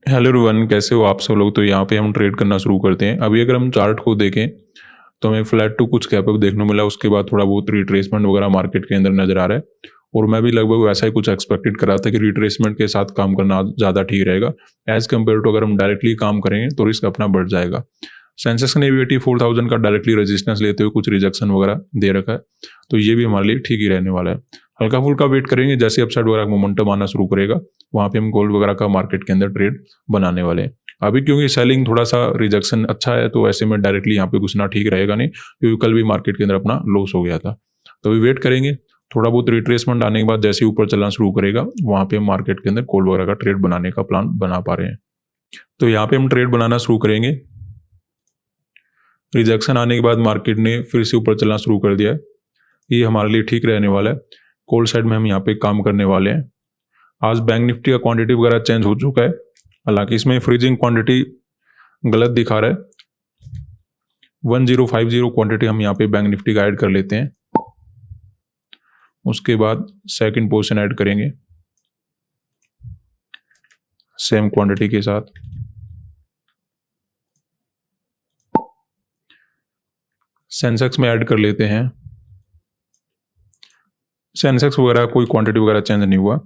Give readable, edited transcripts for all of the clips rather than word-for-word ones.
Hello everyone, कैसे हो आप सब लोग। तो यहाँ पे हम ट्रेड करना शुरू करते हैं। अभी अगर हम चार्ट को देखें तो हमें फ्लैट टू कुछ गैप अप देखने मिला, उसके बाद थोड़ा बहुत रिट्रेसमेंट वगैरह मार्केट के अंदर नजर आ रहा है। और मैं भी लगभग वैसा ही कुछ एक्सपेक्टेड कर रहा था कि रिट्रेसमेंट के साथ काम करना ज़्यादा ठीक रहेगा एज कम्पेयर टू अगर हम डायरेक्टली काम करेंगे तो रिस्क अपना बढ़ जाएगा। सेंसेक्स ने भी 84,000 का डायरेक्टली रेजिस्टेंस लेते हुए कुछ रिजेक्शन वगैरह दे रखा है, तो ये भी हमारे लिए ठीक ही रहने वाला है। हल्का फुल्का वेट करेंगे, जैसे अपसाइड वगैरह मोमेंटम आना शुरू करेगा वहाँ पे हम गोल्ड वगैरह का मार्केट के अंदर ट्रेड बनाने वाले हैं। अभी क्योंकि सेलिंग थोड़ा सा रिजेक्शन अच्छा है, तो ऐसे में डायरेक्टली यहाँ पे घुसना ठीक रहेगा नहीं, क्योंकि कल भी मार्केट के अंदर अपना लॉस हो गया था। तो अभी वेट करेंगे, थोड़ा बहुत रिट्रेसमेंट आने के बाद जैसे ऊपर चलना शुरू करेगा वहाँ पे हम मार्केट के अंदर गोल्ड वगैरह का ट्रेड बनाने का प्लान बना पा रहे हैं। तो यहाँ पे हम ट्रेड बनाना शुरू करेंगे। रिजेक्शन आने के बाद मार्केट ने फिर से ऊपर चलना शुरू कर दिया है, ये हमारे लिए ठीक रहने वाला है। कोल्ड साइड में हम यहाँ पे काम करने वाले हैं। आज बैंक निफ्टी का क्वांटिटी वगैरह चेंज हो चुका है, हालांकि इसमें फ्रीजिंग क्वांटिटी गलत दिखा रहा है। 1050 क्वांटिटी हम यहाँ पे बैंक निफ्टी का ऐड कर लेते हैं, उसके बाद सेकंड पोजीशन ऐड करेंगे सेम क्वांटिटी के साथ। सेंसेक्स में ऐड कर लेते हैं। सेंसेक्स वगैरह कोई क्वांटिटी वगैरह चेंज नहीं हुआ।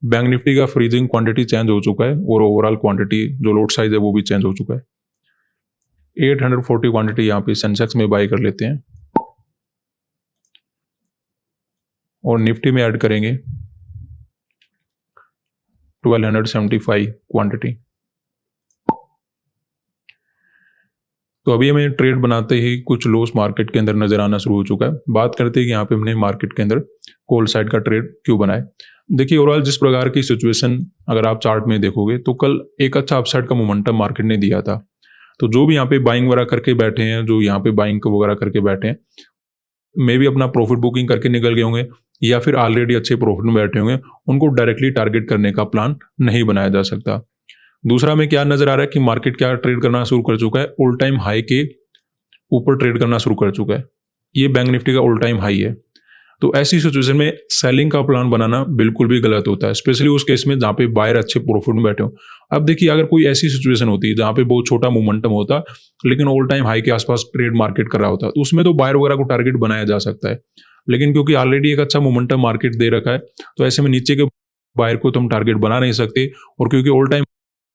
बैंक निफ्टी का फ्रीजिंग क्वांटिटी चेंज हो चुका है और ओवरऑल क्वांटिटी जो लोट साइज है वो भी चेंज हो चुका है। 840 क्वांटिटी यहाँ पे सेंसेक्स में बाय कर लेते हैं और निफ्टी में ऐड करेंगे 1275 क्वांटिटी। तो अभी हमें ट्रेड बनाते ही कुछ लॉस मार्केट के अंदर नजर आना शुरू हो चुका है। बात करते हैं कि यहाँ पे हमने मार्केट के अंदर कोल्ड साइड का ट्रेड क्यों बनाए। देखिए, ओवरऑल जिस प्रकार की सिचुएशन अगर आप चार्ट में देखोगे तो कल एक अच्छा अपसाइड का मोमेंटम मार्केट ने दिया था। तो जो भी यहाँ पे बाइंग वगैरह करके बैठे हैं, जो यहाँ पे बाइंग वगैरह करके बैठे हैं, मे भी अपना प्रॉफिट बुकिंग करके निकल गए होंगे या फिर ऑलरेडी अच्छे प्रॉफिट में बैठे होंगे, उनको डायरेक्टली टारगेट करने का प्लान नहीं बनाया जा सकता। दूसरा में क्या नजर आ रहा है कि मार्केट क्या ट्रेड करना शुरू कर चुका है, ऑल टाइम हाई के ऊपर ट्रेड करना शुरू कर चुका है। ये बैंक निफ्टी का ऑल टाइम हाई है। तो ऐसी सिचुएशन में सेलिंग का प्लान बनाना बिल्कुल भी गलत होता है, स्पेशली उस केस में जहाँ पे बायर अच्छे प्रॉफिट में बैठे हो। अब देखिए, अगर कोई ऐसी सिचुएशन होती है जहाँ पे बहुत छोटा मोमेंटम होता लेकिन ऑल टाइम हाई के आसपास ट्रेड मार्केट कर रहा होता, तो उसमें तो बायर वगैरह को टारगेट बनाया जा सकता है। लेकिन क्योंकि ऑलरेडी एक अच्छा मोमेंटम मार्केट दे रखा है, तो ऐसे में नीचे के बायर को तो हम टारगेट बना नहीं सकते। और क्योंकि ऑल टाइम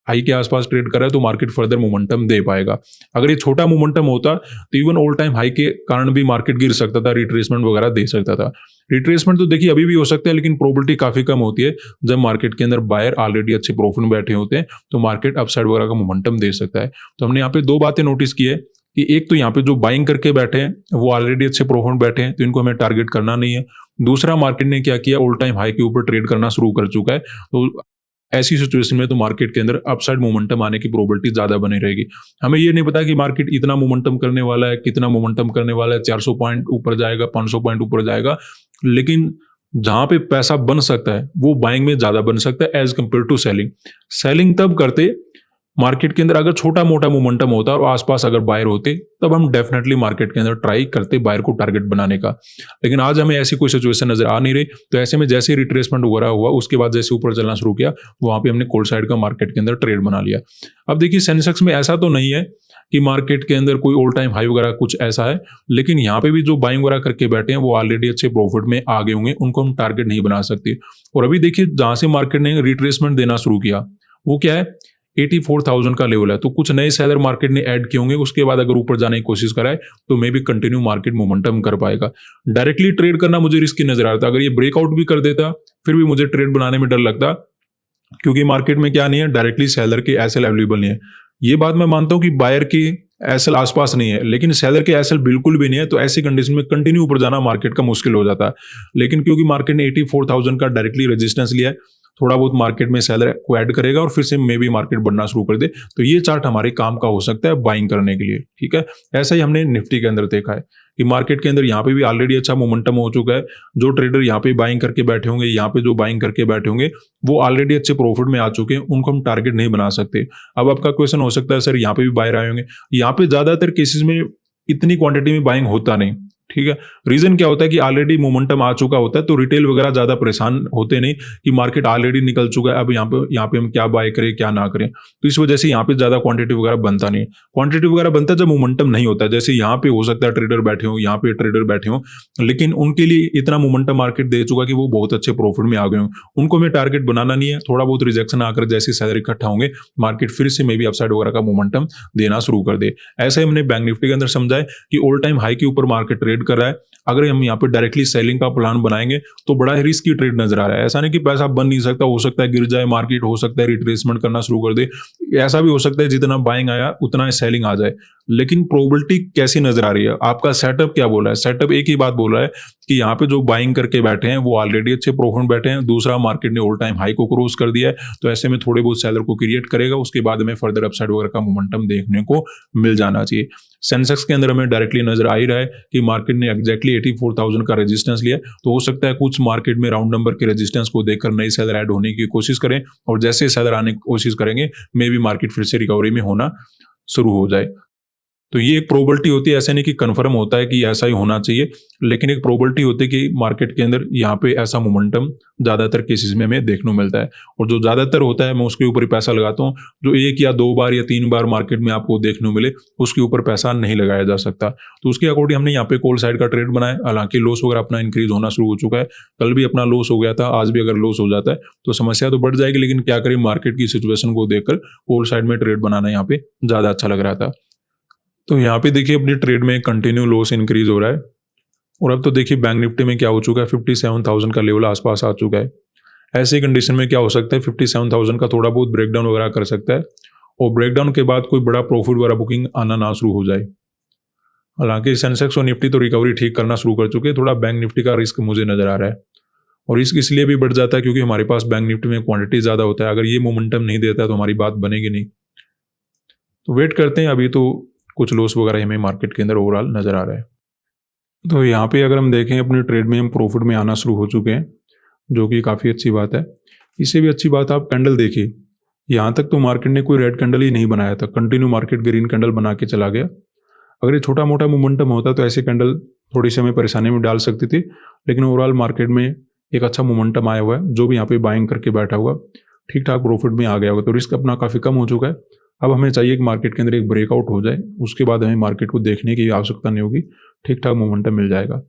हाई के आसपास ट्रेड कर रहा है तो मार्केट फर्दर मोमेंटम दे पाएगा। अगर ये छोटा मोमेंटम होता तो इवन ऑल टाइम हाई के कारण भी मार्केट गिर सकता था, रिट्रेसमेंट वगैरह दे सकता था। रिट्रेसमेंट तो देखिए अभी भी हो सकता है, लेकिन प्रोबेबिलिटी काफी कम होती है। जब मार्केट के अंदर बायर ऑलरेडी अच्छे प्रॉफिट में बैठे होते हैं तो मार्केट अपसाइड वगैरह का मोमेंटम दे सकता है। तो हमने यहाँ पे दो बातें नोटिस की है कि एक तो यहाँ पे जो बाइंग करके बैठे हैं वो ऑलरेडी अच्छे प्रॉफिट में बैठे हैं, तो इनको हमें टारगेट करना नहीं है। दूसरा, मार्केट ने क्या किया, ऑल टाइम हाई के ऊपर ट्रेड करना शुरू कर चुका है। तो ऐसी सिचुएशन में तो मार्केट के अंदर अपसाइड मोमेंटम आने की प्रोबेबिलिटी ज्यादा बनी रहेगी। हमें ये नहीं पता कि मार्केट इतना मोमेंटम करने वाला है, कितना मोमेंटम करने वाला है, 400 पॉइंट ऊपर जाएगा, 500 पॉइंट ऊपर जाएगा। लेकिन जहां पे पैसा बन सकता है वो बाइंग में ज्यादा बन सकता है as compare to selling. Selling तब करते मार्केट के अंदर अगर छोटा मोटा मोमेंटम होता और आसपास अगर बायर होते, तब हम डेफिनेटली मार्केट के अंदर ट्राई करते बायर को टारगेट बनाने का। लेकिन आज हमें ऐसी कोई सिचुएशन नजर आ नहीं रही। तो ऐसे में जैसे रिट्रेसमेंट वगैरह हुआ, उसके बाद जैसे ऊपर चलना शुरू किया, वहां पे हमने कोल्ड साइड का मार्केट के अंदर ट्रेड बना लिया। अब देखिए, सेंसेक्स में ऐसा तो नहीं है कि मार्केट के अंदर कोई ऑल टाइम हाई वगैरह कुछ ऐसा है, लेकिन यहाँ पे भी जो बाइंग वगैरह करके बैठे हैं वो ऑलरेडी अच्छे प्रॉफिट में आ गए होंगे, उनको हम टारगेट नहीं बना सकते। और अभी देखिए, जहां से मार्केट ने रिट्रेसमेंट देना शुरू किया वो क्या है, 84,000 का लेवल है। तो कुछ नए सेलर मार्केट ने ऐड किए होंगे, उसके बाद अगर ऊपर जाने की कोशिश कराए तो मे भी कंटिन्यू मार्केट मोमेंटम कर पाएगा। डायरेक्टली ट्रेड करना मुझे रिस्की नजर आ रहा था। अगर ये ब्रेकआउट भी कर देता फिर भी मुझे ट्रेड बनाने में डर लगता, क्योंकि मार्केट में क्या नहीं है, डायरेक्टली सेलर के एसएल अवेलेबल नहीं है। ये बात मैं मानता हूं कि बायर की एसएल आसपास नहीं है, लेकिन सेलर के एसएल बिल्कुल भी नहीं है। तो ऐसी कंडीशन में कंटिन्यू ऊपर जाना मार्केट का मुश्किल हो जाता है। लेकिन क्योंकि मार्केट ने 84,000 का डायरेक्टली रेजिस्टेंस लिया है, थोड़ा बहुत मार्केट में सेलर को ऐड करेगा और फिर से मे भी मार्केट बढ़ना शुरू कर दे, तो ये चार्ट हमारे काम का हो सकता है बाइंग करने के लिए। ठीक है, ऐसा ही हमने निफ्टी के अंदर देखा है कि मार्केट के अंदर यहाँ पे भी ऑलरेडी अच्छा मोमेंटम हो चुका है। जो ट्रेडर यहाँ पे बाइंग करके बैठे होंगे, यहाँ पे जो बाइंग करके बैठे होंगे, वो ऑलरेडी अच्छे प्रॉफिट में आ चुके हैं, उनको हम टारगेट नहीं बना सकते। अब आपका क्वेश्चन हो सकता है, सर यहाँ पे भी बायर आए होंगे। यहाँ पे ज्यादातर केसेस में इतनी क्वांटिटी में बाइंग होता नहीं। ठीक है। रीजन क्या होता है कि ऑलरेडी मोमेंटम आ चुका होता है, तो रिटेल वगैरह ज्यादा परेशान होते नहीं कि मार्केट ऑलरेडी निकल चुका है, अब यहाँ पे हम क्या बाय करें क्या ना करें। तो इस वजह से यहाँ पे ज्यादा क्वांटिटी वगैरह बनता नहीं। क्वांटिटी वगैरह बनता है जब मोमेंटम नहीं होता है। जैसे यहाँ पे हो सकता है ट्रेडर बैठे हो, यहाँ पे ट्रेडर बैठे हो, लेकिन उनके लिए इतना मोमेंटम मार्केट दे चुका कि वो बहुत अच्छे प्रॉफिट में आ गए हो। उनको मैं टारगेट बनाना नहीं है, थोड़ा बहुत रिजेक्शन आकर जैसे सैलरी इकट्ठा होंगे, मार्केट फिर से मे बी अपसाइड वगैरह का मोमेंटम देना शुरू कर दे। ऐसे हमने बैंक निफ्टी के अंदर समझा है कि ऑल टाइम हाई के ऊपर मार्केट ट्रेड कर रहा है। अगर हम यहाँ पे डायरेक्टली सेलिंग का प्लान बनाएंगे तो बड़ा ही रिस्की ट्रेड नजर आ रहा है। ऐसा नहीं कि पैसा बन नहीं सकता, हो सकता है गिर जाए मार्केट, हो सकता है रिट्रेसमेंट करना शुरू कर दे, ऐसा भी हो सकता है जितना बाइंग आया उतना सेलिंग आ जाए। लेकिन प्रोबेबिलिटी कैसी नजर आ रही है, आपका सेटअप क्या बोल रहा है? सेटअप एक ही बात बोल रहा है कि यहाँ पे जो बाइंग करके बैठे हैं वो ऑलरेडी अच्छे प्रॉफिट बैठे हैं। दूसरा, मार्केट ने ऑल टाइम हाई को क्रॉस कर दिया है, तो ऐसे में थोड़े बहुत सेलर को क्रिएट करेगा, उसके बाद में फर्दर अपसाइड वगैरह का मोमेंटम देखने को मिल जाना चाहिए। सेंसेक्स के अंदर हमें डायरेक्टली नजर आ ही रहा है कि मार्केट ने एक्जैक्टली 84,000 का रेजिस्टेंस लिया, तो हो सकता है कुछ मार्केट में राउंड नंबर के रेजिस्टेंस को देखकर नए सेलर ऐड होने की कोशिश करें, और जैसे सेलर आने की कोशिश करेंगे मे बी मार्केट फिर से रिकवरी में होना शुरू हो जाए। तो ये एक प्रोबेबिलिटी होती है, ऐसा नहीं कि कंफर्म होता है कि ऐसा ही होना चाहिए, लेकिन एक प्रोबेबिलिटी होती है कि मार्केट के अंदर यहाँ पे ऐसा मोमेंटम ज्यादातर केसेस में हमें देखने को मिलता है। और जो ज्यादातर होता है मैं उसके ऊपर ही पैसा लगाता हूँ। जो एक या दो बार या तीन बार मार्केट में आपको देखने को मिले उसके ऊपर पैसा नहीं लगाया जा सकता। तो उसके अकॉर्डिंग हमने यहाँ पे कॉल साइड का ट्रेड बनाया। हालांकि लॉस वगैरह अपना इंक्रीज होना शुरू हो चुका है, कल भी अपना लॉस हो गया था, आज भी अगर लॉस हो जाता है तो समस्या तो बढ़ जाएगी, लेकिन क्या करें, मार्केट की सिचुएशन को देखकर कॉल साइड में ट्रेड बनाना यहाँ पे ज्यादा अच्छा लग रहा था। तो यहाँ पे देखिए अपनी ट्रेड में कंटिन्यू लॉस इंक्रीज हो रहा है, और अब तो देखिए बैंक निफ्टी में क्या हो चुका है, 57,000 का लेवल आसपास आ चुका है। ऐसी कंडीशन में क्या हो सकता है, 57,000 का थोड़ा बहुत ब्रेकडाउन वगैरह कर सकता है, और ब्रेकडाउन के बाद कोई बड़ा प्रॉफिट वगैरह बुकिंग आना ना शुरू हो जाए। हालांकि सेंसेक्स और निफ्टी तो रिकवरी ठीक करना शुरू कर चुके हैं, थोड़ा बैंक निफ्टी का रिस्क मुझे नजर आ रहा है, और रिस्क इसलिए भी बढ़ जाता है क्योंकि हमारे पास बैंक निफ्टी में क्वांटिटी ज्यादा होता है। अगर ये मोमेंटम नहीं देता है तो हमारी बात बनेगी नहीं। तो वेट करते हैं, अभी तो कुछ लॉस वगैरह हमें मार्केट के अंदर ओवरऑल नजर आ रहा है। तो यहाँ पे अगर हम देखें अपने ट्रेड में हम प्रॉफिट में आना शुरू हो चुके हैं, जो कि काफ़ी अच्छी बात है। इससे भी अच्छी बात आप कैंडल देखिए, यहाँ तक तो मार्केट ने कोई रेड कैंडल ही नहीं बनाया था, कंटिन्यू मार्केट ग्रीन कैंडल बना के चला गया। अगर ये छोटा मोटा मोमेंटम होता तो ऐसे कैंडल थोड़ी सी हमें परेशानी में डाल सकती थी, लेकिन ओवरऑल मार्केट में एक अच्छा मोमेंटम आया हुआ है। जो भी यहाँ पे बाइंग करके बैठा हुआ ठीक ठाक प्रॉफिट में आ गया होगा, तो रिस्क अपना काफ़ी कम हो चुका है। अब हमें चाहिए कि मार्केट के अंदर एक ब्रेकआउट हो जाए, उसके बाद हमें मार्केट को देखने की आवश्यकता नहीं होगी, ठीक ठाक मोमेंटम मिल जाएगा।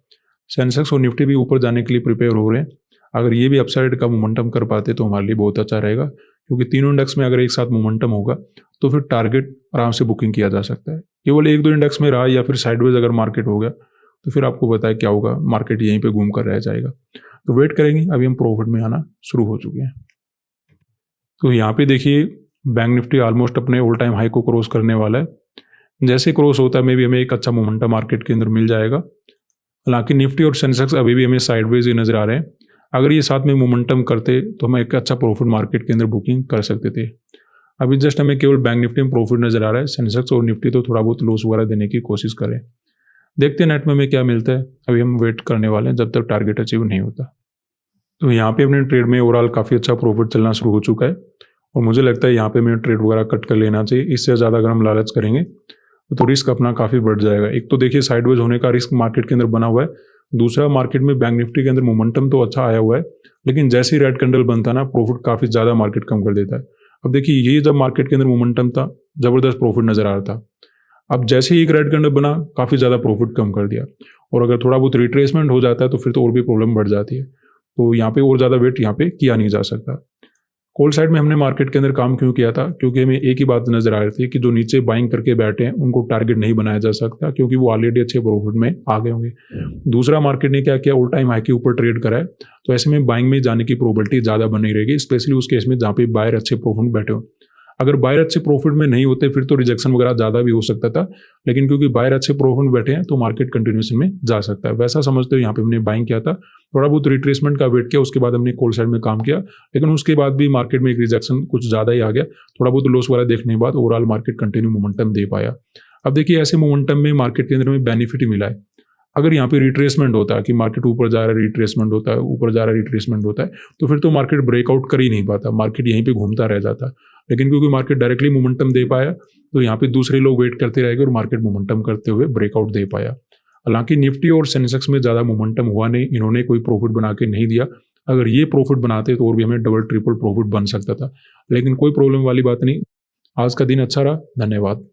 सेंसेक्स और निफ्टी भी ऊपर जाने के लिए प्रिपेयर हो रहे हैं। अगर ये भी अपसाइड का मोमेंटम कर पाते तो हमारे लिए बहुत अच्छा रहेगा, क्योंकि तीनों इंडेक्स में अगर एक साथ मोमेंटम होगा तो फिर टारगेट आराम से बुकिंग किया जा सकता है। केवल एक दो इंडेक्स में रहा या फिर साइडवेज अगर मार्केट हो गया तो फिर आपको पता है क्या होगा, मार्केट यहीं पे घूम कर रह जाएगा। तो वेट करेंगे, अभी हम प्रॉफिट में आना शुरू हो चुके हैं। तो यहाँ पे देखिए बैंक निफ्टी ऑलमोस्ट अपने ऑल टाइम हाई को क्रॉस करने वाला है। जैसे क्रॉस होता है मे भी हमें एक अच्छा मोमेंटम मार्केट के अंदर मिल जाएगा। हालांकि निफ्टी और सेंसेक्स अभी भी हमें साइडवेज ही नजर आ रहे हैं। अगर ये साथ में मोमेंटम करते तो हम एक अच्छा प्रॉफिट मार्केट के अंदर बुकिंग कर सकते थे। अभी जस्ट हमें केवल बैंक निफ्टी में प्रॉफिट नजर आ रहा है, सेंसेक्स और निफ्टी तो थोड़ा बहुत लॉस वगैरह देने की कोशिश करें। देखते हैं नेट में हमें क्या मिलता है, अभी हम वेट करने वाले हैं जब तक टारगेट अचीव नहीं होता। तो यहाँ पे अपने ट्रेड में ओवरऑल काफ़ी अच्छा प्रॉफिट चलना शुरू हो चुका है, और मुझे लगता है यहाँ पे हमें ट्रेड वगैरह कट कर लेना चाहिए। इससे ज़्यादा अगर हम लालच करेंगे तो रिस्क अपना काफ़ी बढ़ जाएगा। एक तो देखिए साइडवेज होने का रिस्क मार्केट के अंदर बना हुआ है, दूसरा मार्केट में बैंक निफ्टी के अंदर मोमेंटम तो अच्छा आया हुआ है, लेकिन जैसे ही रेड कैंडल बनता है ना, प्रॉफिट काफ़ी ज़्यादा मार्केट कम कर देता है। अब देखिए ये जब मार्केट के अंदर मोमेंटम था, ज़बरदस्त प्रॉफिट नजर आ रहा था। अब जैसे ही एक रेड कैंडल बना, काफ़ी ज़्यादा प्रॉफिट कम कर दिया, और अगर थोड़ा बहुत रिट्रेसमेंट हो जाता है तो फिर तो और भी प्रॉब्लम बढ़ जाती है। तो यहाँ पे और ज़्यादा वेट यहाँ पे किया नहीं जा सकता। कॉल साइड में हमने मार्केट के अंदर काम क्यों किया था, क्योंकि हमें एक ही बात नजर आ रही थी कि जो नीचे बाइंग करके बैठे हैं उनको टारगेट नहीं बनाया जा सकता, क्योंकि वो ऑलरेडी अच्छे प्रॉफिट में आ गए होंगे। दूसरा, मार्केट ने क्या किया, ऑल टाइम हाई के ऊपर ट्रेड करा है, तो ऐसे में बाइंग में जाने की प्रोबेबिलिटी ज़्यादा बनी रहेगी, स्पेशली उस केस में जहाँ पे बायर अच्छे प्रॉफिट बैठे हो। अगर बायर अच्छे प्रॉफिट में नहीं होते फिर तो रिजेक्शन वगैरह ज़्यादा भी हो सकता था, लेकिन क्योंकि बायर अच्छे प्रॉफिट बैठे हैं तो मार्केट कंटिन्यूएशन में जा सकता है। वैसा समझते हो यहाँ पे हमने बाइंग किया था, थोड़ा बहुत रिट्रेसमेंट का वेट किया, उसके बाद हमने कॉल साइड में काम किया, लेकिन उसके बाद भी मार्केट में एक रिजेक्शन कुछ ज़्यादा ही आ गया। थोड़ा बहुत लॉस वगैरह देखने के बाद ओवरऑल मार्केट कंटिन्यू मोमेंटम दे पाया। अब देखिए ऐसे मोमेंटम में मार्केट के अंदर में बेनिफिट ही मिला है। अगर यहाँ पे रिट्रेसमेंट होता है कि मार्केट ऊपर जा रहा है, रिट्रेसमेंट होता है, ऊपर जा रहा है, रिट्रेसमेंट होता है, तो फिर तो मार्केट ब्रेकआउट कर ही नहीं पाता, मार्केट यहीं पे घूमता रह जाता। लेकिन क्योंकि मार्केट डायरेक्टली मोमेंटम दे पाया तो यहाँ पे दूसरे लोग वेट करते रह गए और मार्केट मोमेंटम करते हुए ब्रेकआउट दे पाया। हालांकि निफ्टी और सेंसेक्स में ज़्यादा मोमेंटम हुआ नहीं, इन्होंने कोई प्रॉफिट बना के नहीं दिया। अगर ये प्रॉफिट बनाते तो और भी हमें डबल ट्रिपल प्रॉफिट बन सकता था, लेकिन कोई प्रॉब्लम वाली बात नहीं। आज का दिन अच्छा रहा, धन्यवाद।